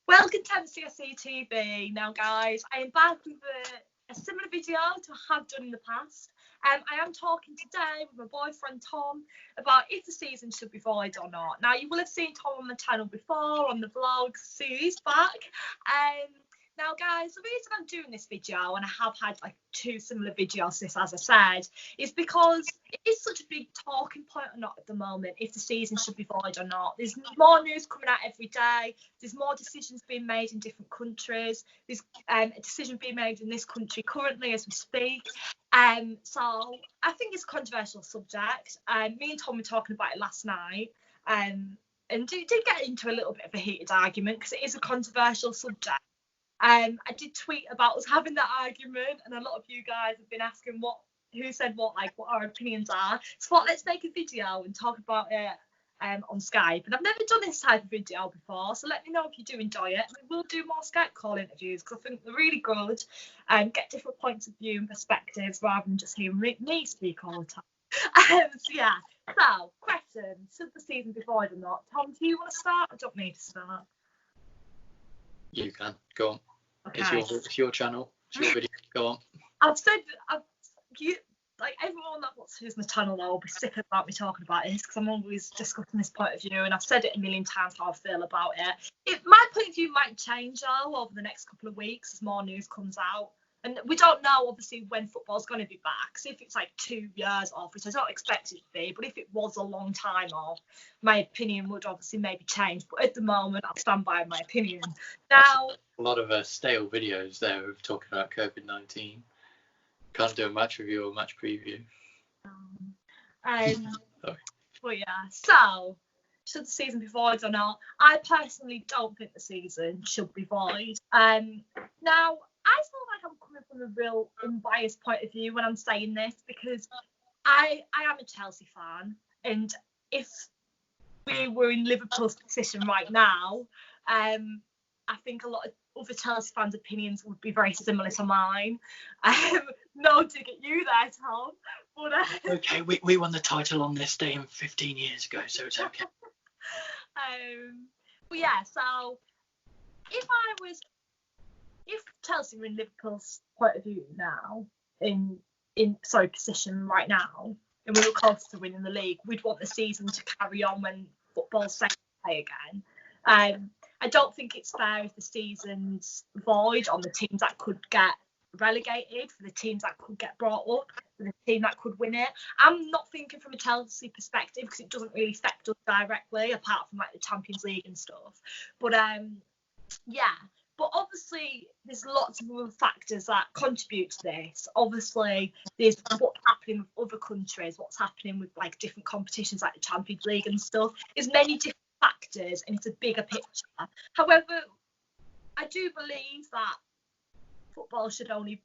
Welcome to MCSE TV. Now, guys, I am back with a similar video to I have done in the past. I am talking today with my boyfriend Tom about if the season should be void or not. Now, you will have seen Tom on the channel before, on the vlogs, so he's back. Now, guys, the reason I'm doing this video, and I have had like 2 similar videos this, as I said, is because it is such a big talking point or not at the moment, if the season should be void or not. There's more news coming out every day. There's more decisions being made in different countries. There's a decision being made in this country currently as we speak. So I think it's a controversial subject. Me and Tom were talking about it last night. And did get into a little bit of a heated argument because it is a controversial subject. I did tweet about us having that argument, and a lot of you guys have been asking who said what our opinions are. So let's make a video and talk about it on Skype. And I've never done this type of video before, so let me know if you do enjoy it. We will do more Skype call interviews because I think they're really good and get different points of view and perspectives rather than just hearing me speak all the time. So question: should the season be void or not? Tom, do you want to start or do you want me to start? You can go on. Okay. It's your channel. It's your video. Go on. Everyone that watches my channel now will be sick about me talking about this because I'm always discussing this point of view, and I've said it a million times how I feel about it. My point of view might change though over the next couple of weeks as more news comes out. And we don't know, obviously, when football's going to be back. So if it's like 2 years off, which I don't expect it to be, but if it was a long time off, my opinion would obviously maybe change. But at the moment, I'll stand by my opinion. Now, a lot of stale videos there of talking about COVID-19. Can't do a match review or match preview. But yeah, so should the season be void or not? I personally don't think the season should be void. Now, I feel like I'm coming from a real unbiased point of view when I'm saying this because I am a Chelsea fan, and if we were in Liverpool's position right now, I think a lot of other Chelsea fans' opinions would be very similar to mine. No dig at you there, Tom. But, okay, we won the title on this day 15 years ago, so it's okay. But yeah, so if Chelsea were in Liverpool's point of view now, position right now, and we were close to winning the league, we'd want the season to carry on when football's set to play again. I don't think it's fair if the season's void on the teams that could get relegated, for the teams that could get brought up, for the team that could win it. I'm not thinking from a Chelsea perspective because it doesn't really affect us directly, apart from like the Champions League and stuff. But But obviously, there's lots of other factors that contribute to this. Obviously, there's what's happening with other countries, what's happening with like different competitions like the Champions League and stuff. There's many different factors, and it's a bigger picture. However, I do believe that football should only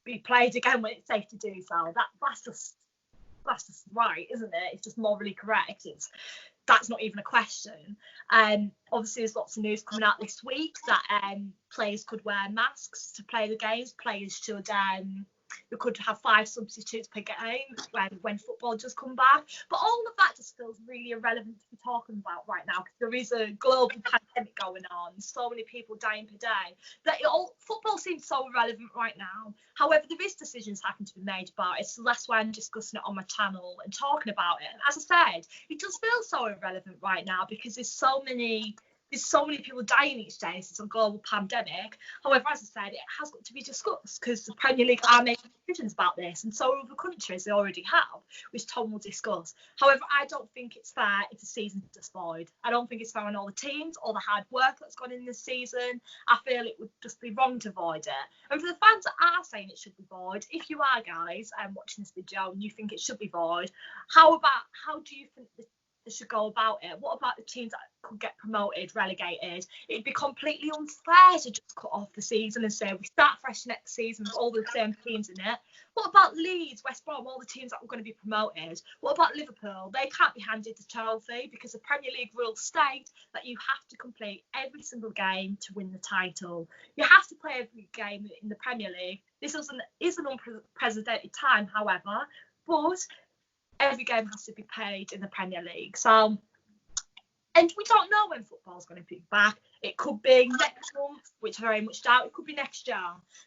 be played again when it's safe to do so. That's just right, isn't it? It's just morally correct. That's not even a question. Obviously, there's lots of news coming out this week that players could wear masks to play the games. Players should we could have 5 substitutes per game when football does come back. But all of that just feels really irrelevant to be talking about right now because there is a global pandemic going on. So many people dying per day. Football seems so irrelevant right now. However, there is decisions having to be made about it. So that's why I'm discussing it on my channel and talking about it. And as I said, it does feel so irrelevant right now because there's so many people dying each day. It's a global pandemic. However, as I said, it has got to be discussed because the Premier League are making decisions about this, and so are other countries. They already have, which Tom will discuss. However, I don't think it's fair if the season's just void. I don't think it's fair on all the teams, all the hard work that's gone in this season. I feel it would just be wrong to void it. And for the fans that are saying it should be void, if you are guys watching this video and you think it should be void, how do you think they should go about it? What about the teams that could get promoted, relegated? It'd be completely unfair to just cut off the season and say we start fresh next season with all the same teams in it. What about Leeds, West Brom, all the teams that were going to be promoted? What about Liverpool? They can't be handed the trophy because the Premier League rules state that you have to complete every single game to win the title. You have to play every game in the Premier League. This is an unprecedented time, however, but every game has to be played in the Premier League. So And we don't know when football's going to be back. It could be next month, which I very much doubt. It could be next year.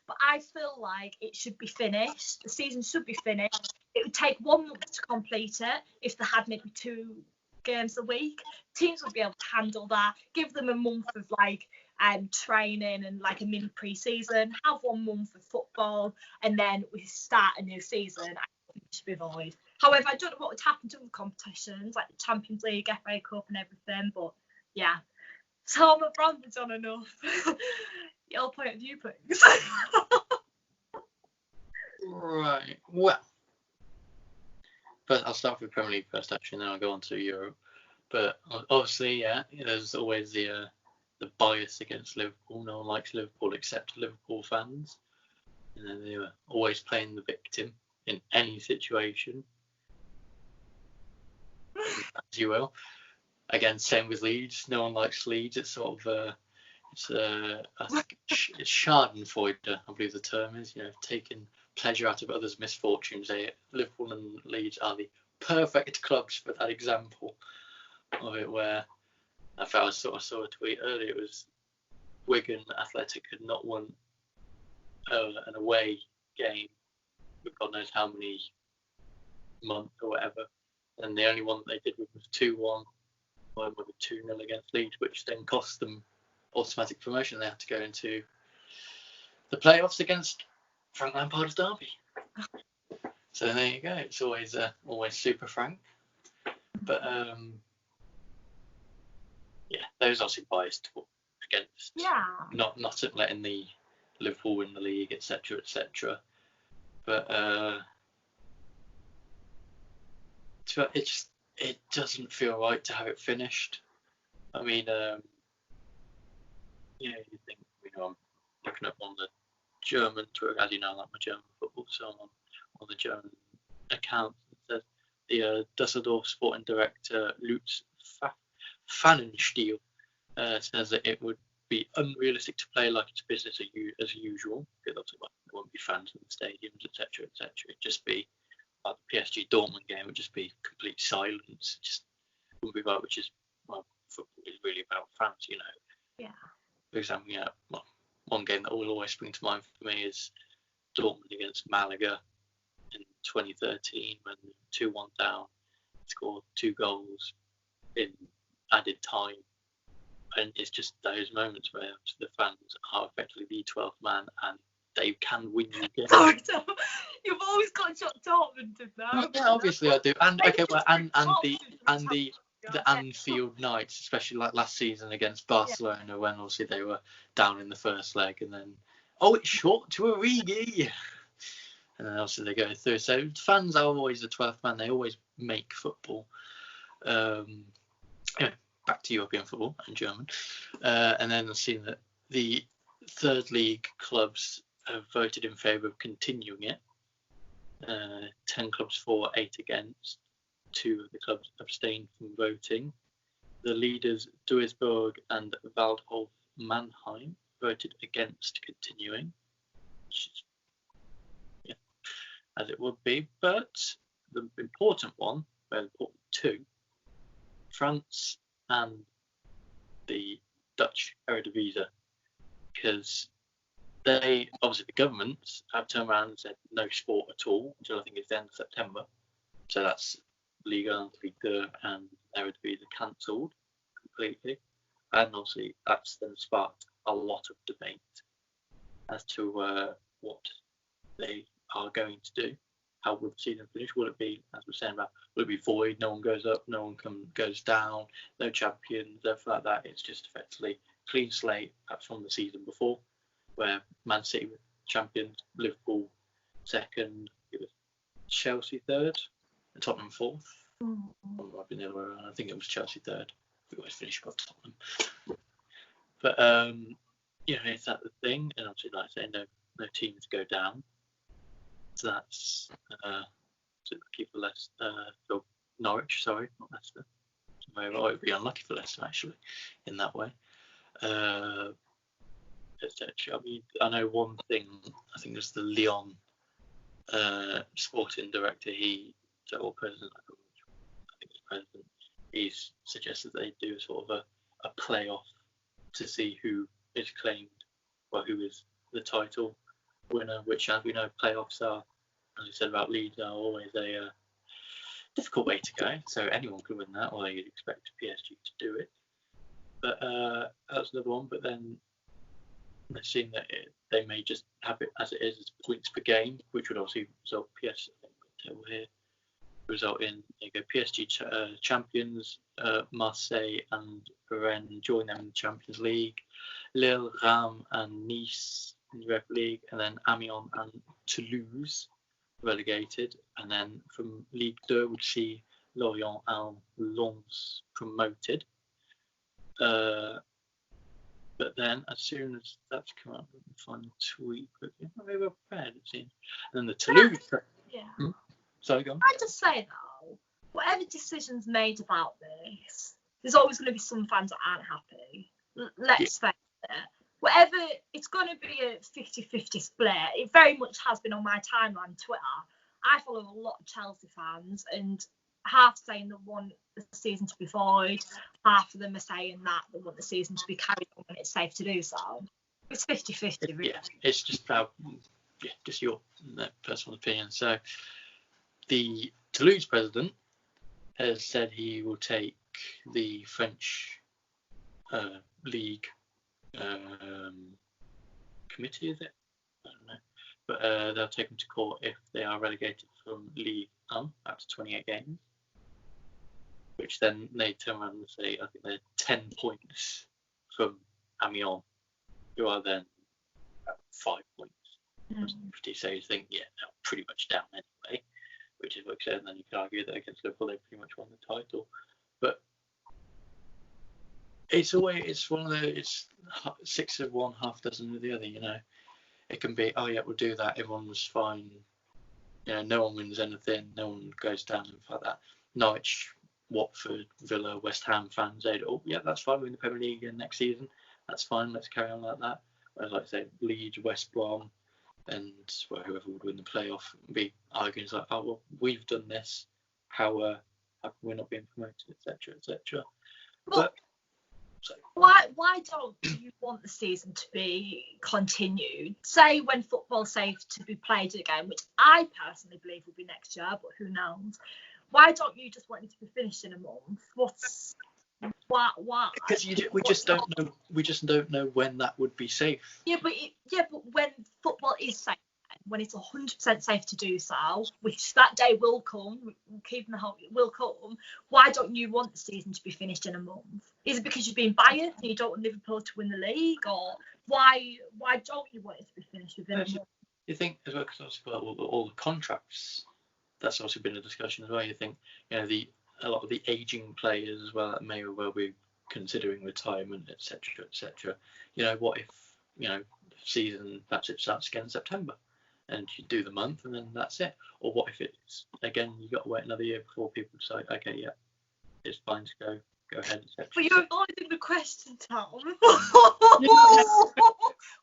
But I feel like it should be finished. The season should be finished. It would take 1 month to complete it if they had maybe 2 games a week. Teams would be able to handle that. Give them a month of like training and like a mini pre-season. Have 1 month of football, and then we start a new season. I think it should be void. However, I don't know what would happen to the competitions like the Champions League, FA Cup, and everything. But yeah, so my brother's on enough. Your point of view, please. Right. Well, first I'll start with Premier League first, actually, and then I'll go on to Europe. But obviously, yeah, there's always the bias against Liverpool. No one likes Liverpool except Liverpool fans. And then they were always playing the victim in any situation, as you will. Again, same with Leeds. No one likes Leeds. It's sort of I think it's Schadenfreude, I believe the term is. Taking pleasure out of others' misfortunes. Liverpool and Leeds are the perfect clubs for that example of it. Where I saw a tweet earlier. It was Wigan Athletic had not won an away game with God knows how many months or whatever, and the only one that they did was 2-1, or 2-0 against Leeds, which then cost them automatic promotion. They had to go into the playoffs against Frank Lampard's Derby. So there you go. It's always super frank, but those obviously biased against not letting the Liverpool win the league, etc., etc. But it doesn't feel right to have it finished. I mean, you think, I'm looking up on the German Twitter, as you know, I like my German football, so I'm on the German account. It says the Düsseldorf sporting director Lutz Pfannenstiel says that it would be unrealistic to play like it's business as usual, because obviously there won't be fans in the stadiums, etc., etc. It'd just be like the PSG Dortmund game, would just be complete silence. It just wouldn't be right, which is, football is really about fans, Yeah. For example, one game that will always spring to mind for me is Dortmund against Malaga in 2013, when 2-1 down, scored 2 goals in added time. And it's just those moments where the fans are effectively the 12th man and they can win you games. Sorry, Tom. You've always got Dortmund in there. Yeah, obviously I do. And okay, well, and the Anfield nights, especially like last season against Barcelona, when obviously they were down in the first leg, and then it's short to Origi, and then obviously they go through. So fans are always the 12th man. They always make football. Back to European football and German, and then I've seen that the third league clubs have voted in favour of continuing it. 10 clubs for, 8 against. 2 of the clubs abstained from voting. The leaders Duisburg and Waldhof Mannheim voted against continuing, which is, as it would be. But the important one, well, important 2, France and the Dutch Eredivisie, because they, obviously the governments have turned around and said no sport at all until I think it's the end of September. So that's Liga and Ligue 2 and Eredivisie cancelled completely. And obviously that's then sparked a lot of debate as to what they are going to do. How will the season finish? Will it be, as we're saying about, will it be void? No one goes up, no one goes down, no champions, everything like that. It's just effectively clean slate from the season before, where Man City were champions, Liverpool second, it was Chelsea third, and Tottenham fourth. Might be the other way around. I think it was Chelsea third. We always finish above Tottenham. But is that the thing? And obviously, like I say, no teams go down. So that's keep Norwich, sorry, not Leicester. I would be unlucky for Leicester actually in that way. I mean, I know one thing. I think there's the Lyon sporting director. President. I think it's president. he's suggested they do sort of a playoff to see who is claimed, well, who is the title winner, which, as we know, playoffs are, as we said about Leeds, are always a difficult way to go. So anyone could win that, although you'd expect PSG to do it. But that's another one. But then it seemed that they may just have it as it is, as points per game, which would obviously result table here result in PSG champions, Marseille and Rennes join them in the Champions League, Lille, Reims and Nice in the Europa League, and then Amiens and Toulouse relegated, and then from Ligue 2 would see Lorient and Lens promoted. But then, as soon as that's come up, we can find a tweet quickly. They were prepared, it seems. And then the Toulouse. Yeah. Sorry, go on. I just say though, whatever decision's made about this, there's always going to be some fans that aren't happy. Let's face it. Whatever, it's going to be a 50-50 split. It very much has been on my timeline, Twitter. I follow a lot of Chelsea fans, and half saying they want the season to be void, half of them are saying that they want the season to be carried on when it's safe to do so. It's 50-50, really. Yeah, it's just about just your personal opinion. So the Toulouse president has said he will take the French league committee, is it? I don't know. But they'll take them to court if they are relegated from League 1 after 28 games. Which then they turn around and say, I think they're 10 points from Amiens, who are then at 5 points. So you think, yeah, they're pretty much down anyway, which is what you said. And then you can argue that against Liverpool, they pretty much won the title. But it's one of the, it's 6 of one, half dozen of the other, you know. It can be, oh yeah, we'll do that, everyone was fine. You know, no one wins anything, no one goes down and like that. Norwich, Watford, Villa, West Ham fans say, oh yeah, that's fine, we're in the Premier League again next season, that's fine, let's carry on like that. Whereas, like I say, Leeds, West Brom, and whoever would win the playoff be arguing like, oh well, we've done this, how come we're not being promoted, etc., etc. But so, why don't you want the season to be continued? Say when football's safe to be played again, which I personally believe will be next year, but who knows? Why don't you just want it to be finished in a month? Why? Because we just don't know. We just don't know when that would be safe. Yeah, but when football is safe, when it's 100% safe to do so, which that day will come, keeping the hope it will come. Why don't you want the season to be finished in a month? Is it because you've been biased and you don't want Liverpool to win the league, or why don't you want it to be finished within a month? You think as well, because all the contracts. That's also been a discussion as well. You think, you know, a lot of the aging players as well that may well be considering retirement, etc., etc. You know, what if, you know, season perhaps it starts again in September, and you do the month and then that's it? Or what if it's again you got to wait another year before people decide, okay, yeah, it's fine to go ahead, etc. But you're avoiding the question, Tom.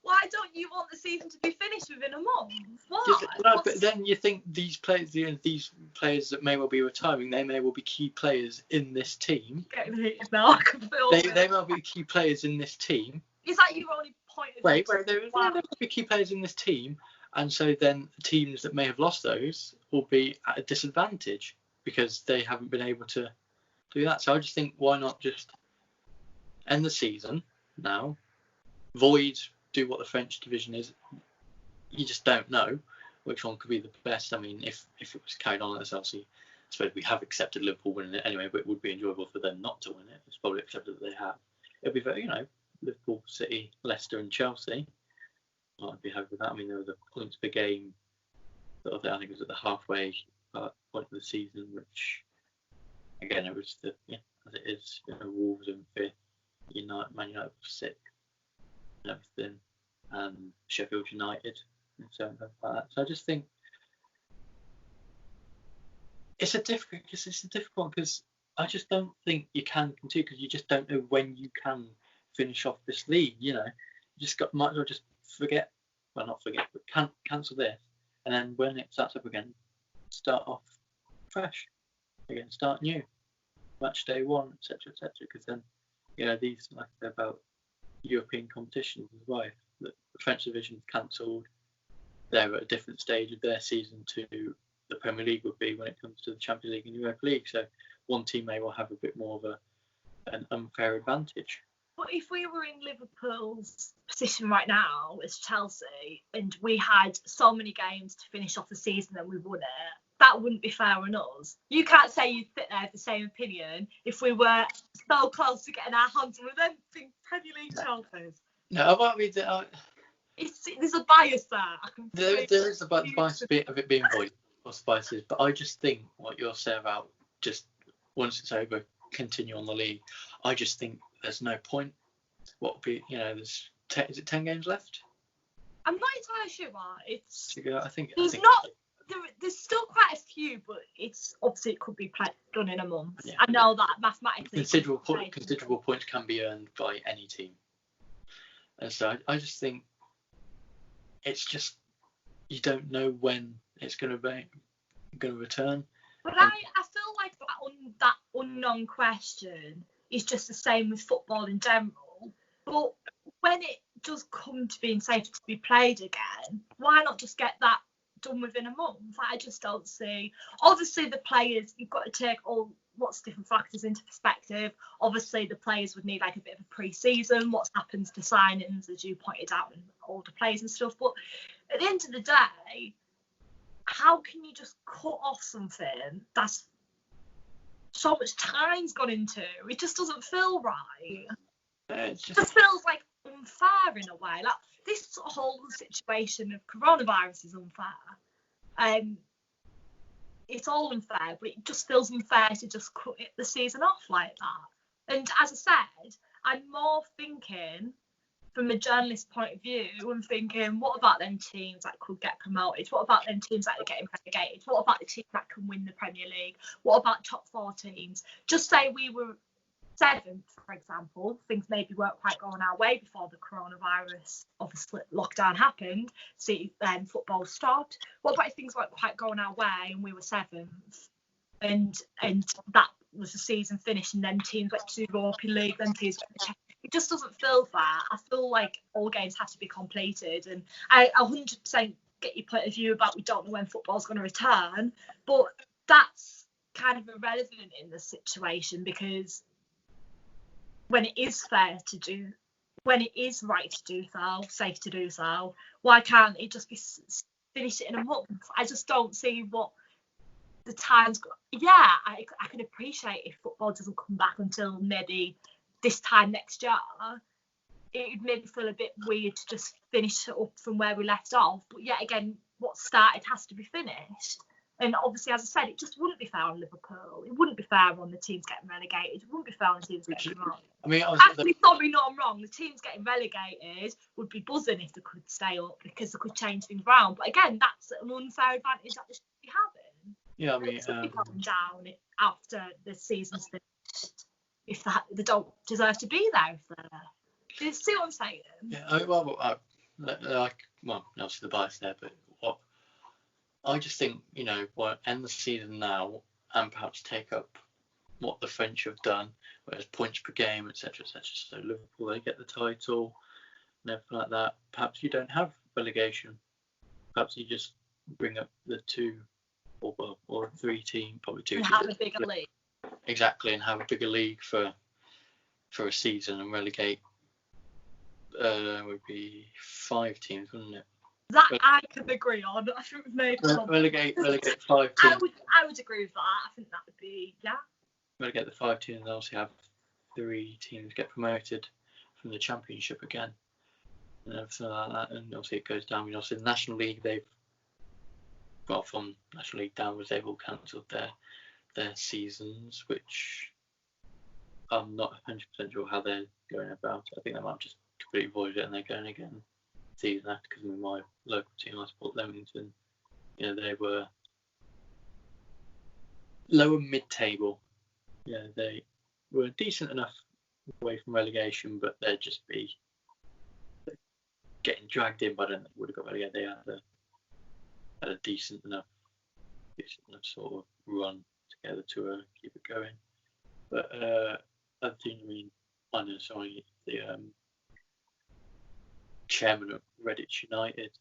Why don't you want the season to be finished within a month? Why? But then you think these players, that may well be retiring, they may well be key players in this team. Getting heated now, I can feel they may well be key players in this team. Is that your only point of view? Wait, there will be key players in this team, and so then teams that may have lost those will be at a disadvantage because they haven't been able to do that. So I just think, why not just end the season now, void, do what the French division is. You just don't know which one could be the best. I mean, if it was carried on as obviously, I suppose we have accepted Liverpool winning it anyway, but it would be enjoyable for them not to win it. It's probably accepted that they have. It'd be very, you know, Liverpool, City, Leicester and Chelsea. I'd be happy with that. I mean, there was a points per game sort of thing. I think it was at the halfway point of the season, which again, it was as it is, you know, Wolves in 5th, Man United 6th, and everything, and Sheffield United, and so on like that. So I just think it's a difficult because I just don't think you can continue because you just don't know when you can finish off this league. You know, you just might as well just not forget, but cancel this, and then when it starts up again, start off fresh again, start new. match day one, etc., etc. Because then, these, like I said, about European competitions as well. If the French division is cancelled, they're at a different stage of their season to the Premier League would be when it comes to the Champions League and Europa League. So one team may well have a bit more of an unfair advantage. But if we were in Liverpool's position right now as Chelsea and we had so many games to finish off the season and we won it, that wouldn't be fair on us. You can't say you'd sit there with the same opinion if we were so close to getting our hands on them being Premier League trophies. No, there's a bias there. There is a bias of it being voiced, or spices, but I just think what you're saying about just once it's over, continue on the league. I just think there's no point. What would be, is it 10 games left? I'm not entirely sure why. There's still quite a few, but it's obviously it could be done in a month. Yeah. I know that mathematically. Considerable points can be earned by any team, and so I just think it's just you don't know when it's going to return. But I feel like that unknown question is just the same with football in general. But when it does come to being safe to be played again, why not just get that done within a month? I just don't see. Obviously, the players, you've got to take all lots of different factors into perspective. Obviously, the players would need like a bit of a pre-season. What happens to signings, as you pointed out, and older players and stuff. But at the end of the day, how can you just cut off something that's so much time's gone into? It just doesn't feel right. It just feels like unfair in a way. Like this whole situation of coronavirus is unfair. It's all unfair, but it just feels unfair to just cut the season off like that. And as I said, I'm more thinking from a journalist point of view and thinking, what about them teams that could get promoted? What about them teams that are getting relegated? What about the teams that can win the Premier League? What about top 4 teams? Just say we were 7th, for example, things maybe weren't quite going our way before the coronavirus, obviously lockdown happened, football stopped. What about if things weren't quite going our way and we were 7th and that was the season finished and then teams went to the European League, then teams went to it just doesn't feel fair. I feel like all games have to be completed, and I 100% get your point of view about we don't know when football's going to return, but that's kind of irrelevant in this situation because when it is fair to do, when it is right to do so, safe to do so, why can't it just be finished in a month? I just don't see what the time's got. Yeah, I can appreciate if football doesn't come back until maybe this time next year. It would maybe feel a bit weird to just finish it up from where we left off. But yet again, what started has to be finished. And obviously, as I said, it just wouldn't be fair on Liverpool. It wouldn't be fair on the teams getting relegated. It wouldn't be fair on the teams getting promoted. Actually, sorry, no, I'm wrong. The teams getting relegated would be buzzing if they could stay up because they could change things around. But again, that's an unfair advantage that they should be having. Yeah, I mean, it should be going down after the season's finished. If they don't deserve to be there, if they're there. Do you see what I'm saying? Yeah, obviously the bias there, but what I just think, we'll end the season now and perhaps take up what the French have done, whereas points per game, etc., etc. So Liverpool, they get the title and everything like that. Perhaps you don't have relegation. Perhaps you just bring up the 2 or 3 team, probably 2 and teams. have a bigger league. Exactly, and have a bigger league for a season and relegate. Would be 5 teams, wouldn't it? That I can agree on. I think we've made relegate 5 teams. I would agree with that. I think that would be Relegate the 5 teams and obviously have 3 teams get promoted from the Championship again and everything like that. And obviously it goes down. Obviously the National League, from National League downwards, they've all cancelled their seasons, which I'm not 100% sure how they're going about it. I think they might just completely avoid it and they're going again season after, because with my local team, I support Leamington, they were lower mid-table. They were decent enough away from relegation, but they'd just be getting dragged in, but I don't think they would have got relegated. They had a decent enough sort of run together to keep it going. But I think, I know, sorry, the chairman of Redditch United,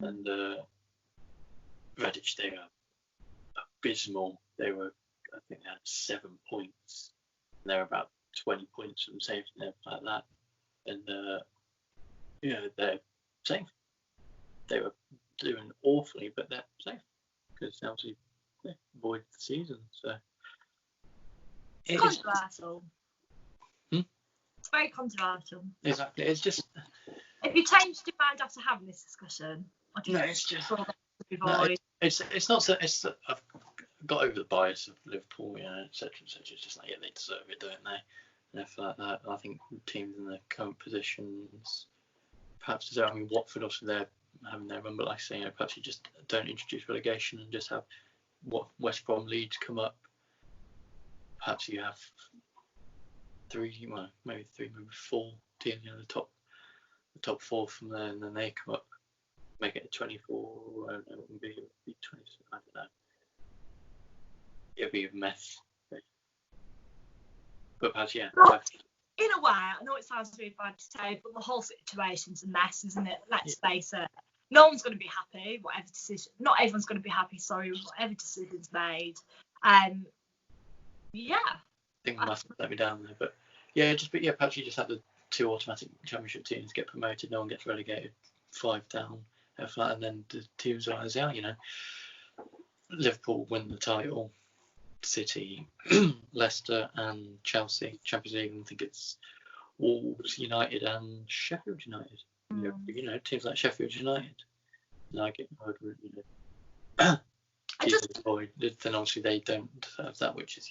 and Redditch, they are abysmal. I think they had 7 points, and they're about 20 points from safety and everything like that. And they're safe. They were doing awfully, but they're safe because obviously they avoided the season. So it's controversial. It's very controversial. Exactly. It's just, if you changed your mind after having this discussion, it's just it's not so. I've got over the bias of Liverpool, etc. It's just like, they deserve it, don't they? And everything like that. I think teams in their current positions perhaps deserve. I mean, Watford, obviously, they're having their run, but like I say, perhaps you just don't introduce relegation and just have West Brom, Leeds come up. Perhaps you have maybe 4 teams, the top 4 from there, and then they come up, make it a 24. I don't know, it would be 20. I don't know. It'd be a mess. But perhaps, yeah. In a way, I know it sounds really bad to say, but the whole situation's a mess, isn't it? Let's face it. No one's going to be happy, whatever decision. Not everyone's going to be happy, whatever decision's made. Yeah. I think we must let me down there, but perhaps you just have the 2 automatic championship teams get promoted, no one gets relegated, 5 down, and then the teams are as they are, Liverpool win the title, City, Leicester and Chelsea, Champions League, and I think it's Wolves, United and Sheffield United. Teams like Sheffield United. Then obviously they don't deserve that, which is,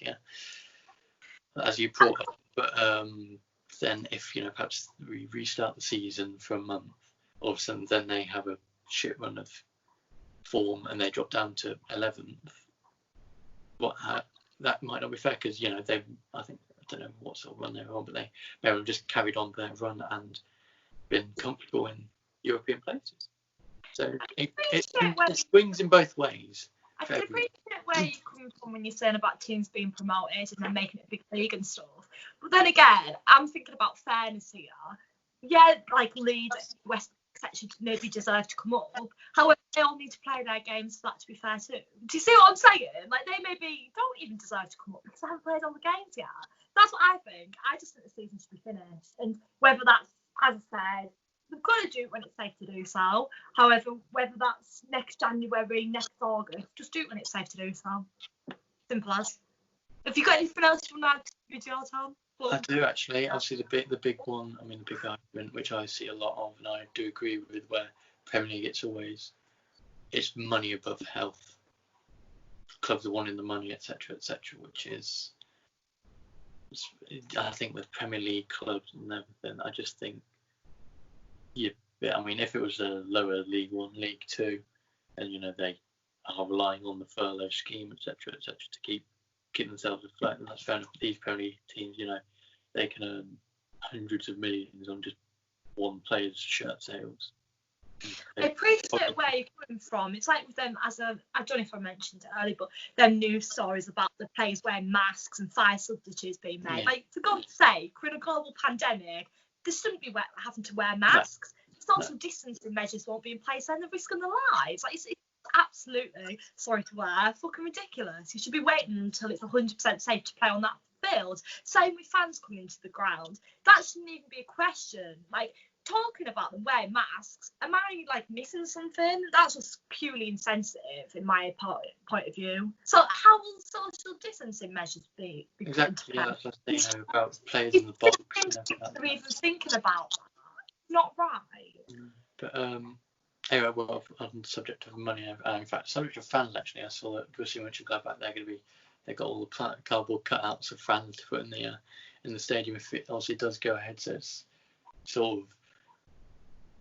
as you brought up. But then if, perhaps we restart the season for a month, all of a sudden then they have a shit run of form and they drop down to 11th. That might not be fair, because I don't know what sort of run they were on, but they may have just carried on their run and been comfortable in European places. So it swings in both ways. I can appreciate where you're coming from when you're saying about teams being promoted and then making it a big league and stuff. But then again, I'm thinking about fairness here. Yeah, like Leeds, West, etc. maybe deserve to come up. However, they all need to play their games for that to be fair too. Do you see what I'm saying? Like, they maybe don't even deserve to come up because they haven't played all the games yet. That's what I think. I just think the season should be finished. And whether that's, as I said, we've got to do it when it's safe to do so. However, whether that's next January, next August, just do it when it's safe to do so. Simple as. Have you got anything else you want to add to your Tom? I do, actually. Obviously, the big one, the big argument, which I see a lot of, and I do agree with, where Premier League, it's money above health. Clubs are wanting the money, etc., which is, I think, with Premier League clubs and everything, I just think, if it was a lower League 1, League 2, and they are relying on the furlough scheme, etc., to keep themselves afloat, and that's fair enough. These Premier League teams, they can earn hundreds of millions on just one player's shirt sales. I appreciate where you're coming from. It's like with them, I don't know if I mentioned it earlier, but them news stories about the players wearing masks and fire substitutes being made. Like, for God's sake, we're in a global pandemic. They shouldn't be having to wear masks. Social distancing measures won't be in place, and they're risking their lives. Like, it's absolutely, sorry to wear, fucking ridiculous. You should be waiting until it's 100% safe to play on that field. Same with fans coming into the ground. That shouldn't even be a question. Like, talking about them wearing masks, am I missing something? That's just purely insensitive in my point of view. So how will social distancing measures be? Exactly, yeah, that's what I was saying about players in the box. They're even thinking about that. Not right. But anyway, well, on the subject of money, in fact, subject of fans, actually, I saw that Borussia Mönchengladbach, they've got all the cardboard cutouts of fans to put in the stadium if it obviously does go ahead. So it's sort of,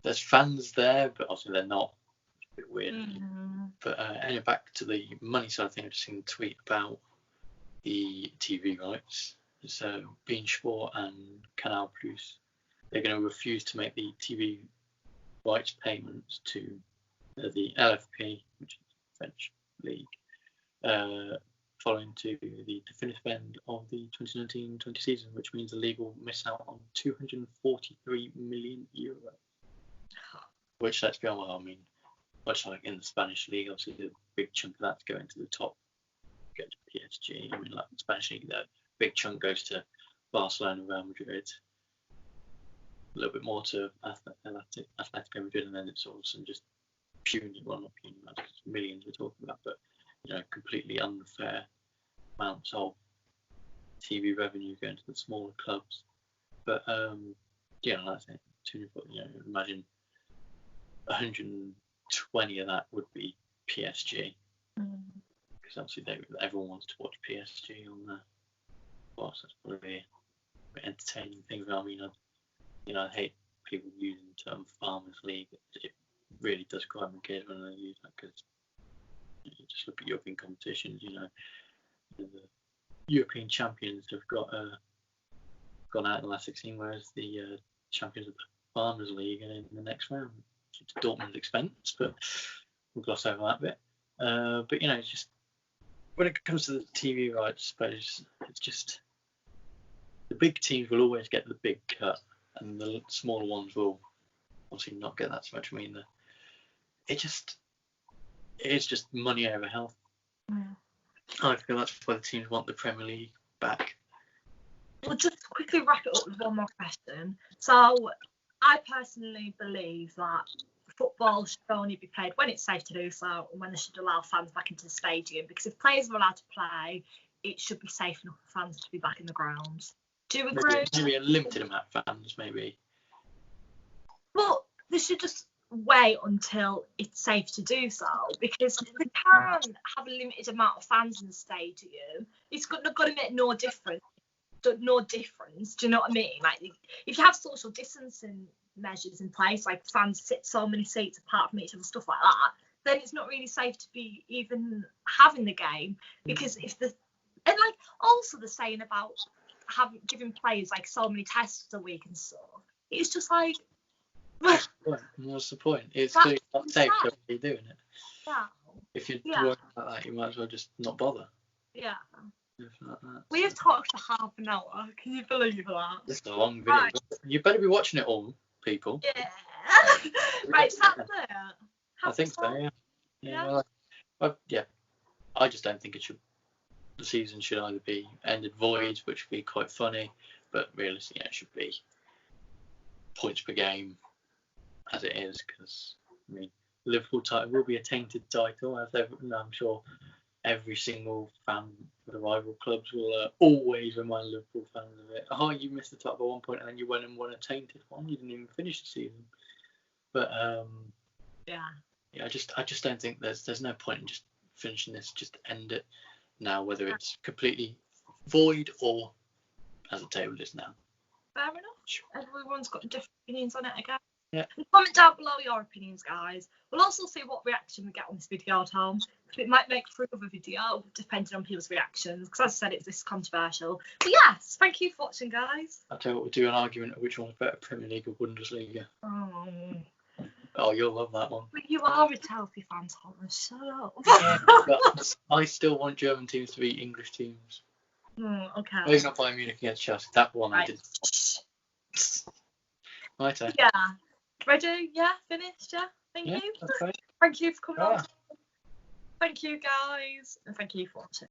there's fans there, but obviously they're not. It's a bit weird. Mm-hmm. But anyway, back to the money side of things, I've just seen a tweet about the TV rights. So beIN Sport and Canal Plus, they're going to refuse to make the TV rights payments to the LFP, which is the French league, following to the definitive end of the 2019-20 season, which means the league will miss out on €243 million. Which, let's be honest, I mean, much like in the Spanish league, obviously the big chunk of that's going to the top, go to PSG. I mean, like the Spanish league, the big chunk goes to Barcelona, Real Madrid, a little bit more to Atletico Madrid, and then it's all some just puny, well, not puny, millions we're talking about, but completely unfair amounts of TV revenue going to the smaller clubs. But like I say, imagine 120 of that would be PSG, because obviously everyone wants to watch PSG on there. Well, so that's probably an entertaining thing. I mean, I hate people using the term Farmers League. It really does grind my gears when they use that, because you just look at European competitions. The European champions have gone out in the last 16, whereas the champions of the Farmers League are in the next round. It's Dortmund's expense, but we'll gloss over that bit. But it's just when it comes to the TV rights, I suppose it's just the big teams will always get the big cut, and the smaller ones will obviously not get that so much. I mean, it's just money over health. I feel that's why the teams want the Premier League back. We'll just quickly wrap it up with one more question. So, I personally believe that football should only be played when it's safe to do so, and when they should allow fans back into the stadium. Because if players are allowed to play, it should be safe enough for fans to be back in the grounds. Do you agree? Maybe a limited amount of fans, maybe. Well, they should just wait until it's safe to do so, because they can't have a limited amount of fans in the stadium. It's got to make no difference. Do you know what I mean? Like, if you have social distancing measures in place, like fans sit so many seats apart from each other, stuff like that, then it's not really safe to be even having the game. Because also the saying about giving players like so many tests a week and stuff, it's just like, what's the point? It's clearly not safe, so why are you doing it? Yeah. If you're worried about that, you might as well just not bother. Yeah. Like that. We have talked for half an hour. Can you believe that? It's a long video. Right. You better be watching it all, people. Yeah. Right, is that it? I think so, yeah. I just don't think the season should either be ended void, which would be quite funny, but realistically, it should be points per game as it is, because, I mean, Liverpool title will be a tainted title, as I'm sure every single fan of the rival clubs will always remind Liverpool fans of it. Oh, you missed the title by 1 point, and then you went and won a tainted one. You didn't even finish the season. But I just don't think there's no point in just finishing this. Just end it now, whether it's completely void or as the table is now. Fair enough. Everyone's got different opinions on it, I guess. Yeah. Comment down below your opinions, guys. We'll also see what reaction we get on this video, Tom. It might make for another video, depending on people's reactions. Because as I said, it's this controversial. But yes, thank you for watching, guys. I'll tell you what, we'll do an argument of which one's better, Premier League or Bundesliga. Oh, you'll love that one. But you are a Chelsea fan, Thomas. Shut up. But I still want German teams to beat English teams. Okay. Well, he's not Bayern Munich against Chelsea. That one I did. My turn. Yeah. Ready? Yeah. Finished? Yeah. Thank you. That's right. Thank you for coming on. Thank you, guys. And thank you for watching.